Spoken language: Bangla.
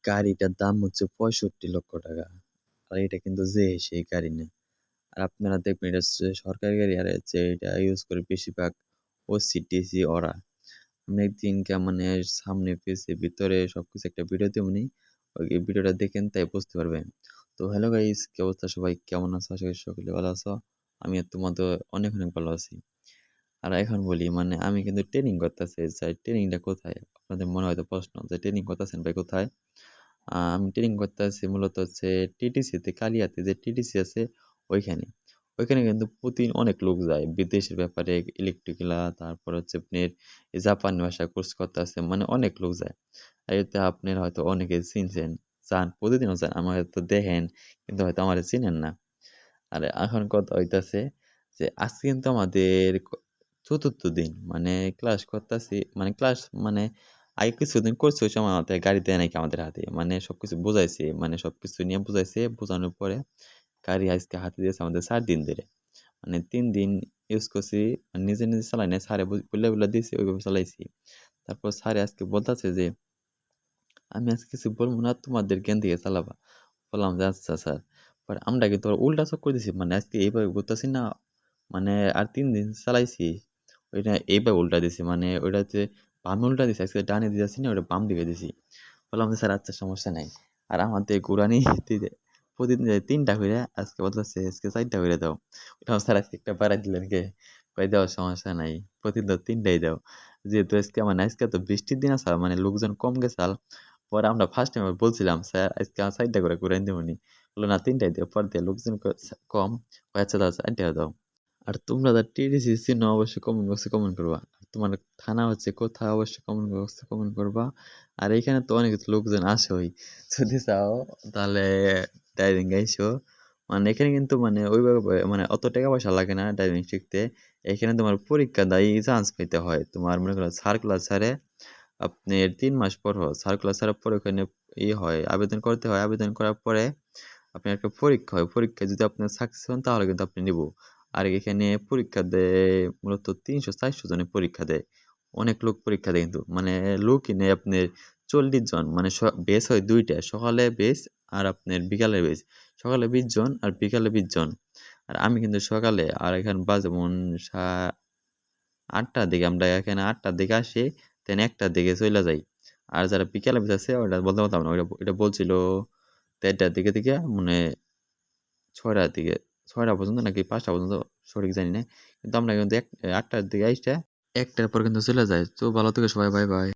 গাড়িটার দাম হচ্ছে ৬৫,০০,০০০ টাকা। আর এটা কিন্তু সেই গাড়ি না। আর আপনারা দেখবেন এটা হচ্ছে সরকারি গাড়ি, আর হচ্ছে এটা ইউজ করে বেশিরভাগ ওসি, ডিসি ওরা। আমি একদিনকে মানে সামনে পেছে ভিতরে সবকিছু একটা ভিডিও দিমুনি। ওই ভিডিওটা দেখেন তাই বুঝতে পারবেন। তো হ্যালো গাইস, কি অবস্থা সবাই? কেমন আছো? আশা করি সকলে ভালো আছো। আমি আর তোমাদের অনেক, অনেক ভালো আছি। আর এখন বলি মানে আমি কিন্তু ট্রেনিং করতেছি। ট্রেনিংটা কোথায়? আপনাদের মনে হয়তো প্রশ্ন যে ট্রেনিং করতেছেন ভাই কোথায়? আমি ট্রেনিং করতেছি মূলত হচ্ছে টিটিসিতে, কালিয়াতে যে টিটিসি আছে ওইখানে। ওইখানে কিন্তু প্রতিদিন অনেক লোক যায়। বিদেশের ব্যাপারে ইলেকট্রিক্যালা, তারপর হচ্ছে আপনার জাপানি ভাষা কোর্স করতেছে। মানে অনেক লোক যায়। আর এতে আপনার হয়তো অনেকে চিনছেন, যান প্রতিদিনও যান। আমার হয়তো দেখেন কিন্তু হয়তো আমারে চিনেন না। আর এখন কথা হইতাছে যে আজকে কিন্তু আমাদের ৪র্থ দিন। মানে ক্লাস করতাছি, মানে ক্লাস মানে আগে কিছুদিন করছে ওই সময় আমাদের গাড়ি দেয় নাকি আমাদের হাতে। মানে সবকিছু বুঝাইছে, মানে সবকিছু নিয়ে বুঝাইছে। বুঝানোর পরে গাড়ি আজকে হাতে দিয়েছে আমাদের ৪ দিন ধরে। মানে ৩ দিন ইউজ করছি। মানে নিজে, নিজে চালাই নাই। স্যারে বইলা দিয়েছে ওইভাবে চালাইছি। তারপর স্যারে আজকে বলতাছে যে, "আমি আজকে কিছু বলব না, তোমাদের জ্ঞান দিয়ে চালাবা।" বললাম যে, "আচ্ছা স্যার।" পরে আমরা কিন্তু উল্টা চক্কর দিছি। মানে আজকে এইভাবে ঘুরতাছি না, মানে আর ৩ দিন চালাইছি। ওইটা এইভাবে উল্টা দিছি। মানে ওইটা হচ্ছে বামে উল্টা দিছি। আজকে ডানে দিয়াছি না, ওটা বাম দিকে দিছি। বললাম যে, "স্যার আচ্ছা সমস্যা নাই।" আর আমাদের ঘুরানি প্রতিদিন ৩ টা কইরা, আজকে বলতেছে আজকে ৪ টা কইরা দাও। বললাম, "স্যার আজকে একটা বাড়ায় দিলেন কে?" কয়, "দাও সমস্যা নাই। প্রতিদিন তো ৩ টাই দাও।" যেহেতু আজকে মানে আজকে তো বৃষ্টির দিন আছে, মানে লোকজন কম গেছাল। পরে আমরা ফার্স্ট টাইম বলছিলাম, "স্যার আজকে ৪ টা করে ঘুরাইন দিমুনি।" বলল, "না ৩ টাই দিও।" পরে দিয়ে লোকজন কম। কয়, "আচ্ছা দাও ৪ টা দাও।" আর তোমরা যারা টিডিসি চিনো অবশ্যই কমেন্ট বক্সে কমেন্ট করবা। আর তোমার থানা হচ্ছে কোথায় অবশ্যই কমেন্ট বক্সে কমেন্ট করবা। আর এখানে তো অনেক লোকজন আসেই। যদি চাও তাহলে ড্রাইভিং আইসো। মানে এখানে কিন্তু মানে ওইভাবে মানে অত টাকা পয়সা লাগে না ড্রাইভিং শিখতে। এখানে তোমার পরীক্ষা দেয় চান্স পেতে হয়। তোমার মনে করো সার্কুলার ছাড়ে আপনার ৩ মাস পর সার্কুলার ছাড়ার পরে ওখানে হয়, আবেদন করতে হয়। আবেদন করার পরে আপনার একটা পরীক্ষা হয়। পরীক্ষায় যদি আপনার সাকসেস হন তাহলে কিন্তু আপনি নিবো। আর এখানে পরীক্ষা দেয় মূলত ৩০০-৪০০ জনে পরীক্ষা দেয়। অনেক লোক পরীক্ষা দেয় কিন্তু। মানে লোকই নেয় আপনার ৪০ জন। মানে বেচ হয় ২ টা। সকালে বেচ আর আপনার বিকালে বেচ। সকালে ২০ জন আর বিকালে ২০ জন। আর আমি কিন্তু সকালে, আর এখানে বাজে ৮টার দিকে, আমরা এখানে ৮টার দিকে আসি, দেন ১টার দিকে চইলা যাই। আর যারা বিকালে বেচেছে ওটা বলতে পারতাম না। ওইটা বলছিল ১:৩০ দিকে থেকে মানে ৬টার দিকে, ৬টা পর্যন্ত নাকি ৫টা পর্যন্ত সঠিক জানি না। কিন্তু আমরা কিন্তু ৮টার দিকে আইসা ১টার পর কিন্তু চলে যাই। তো ভালো থেকো সবাই। Bye, by.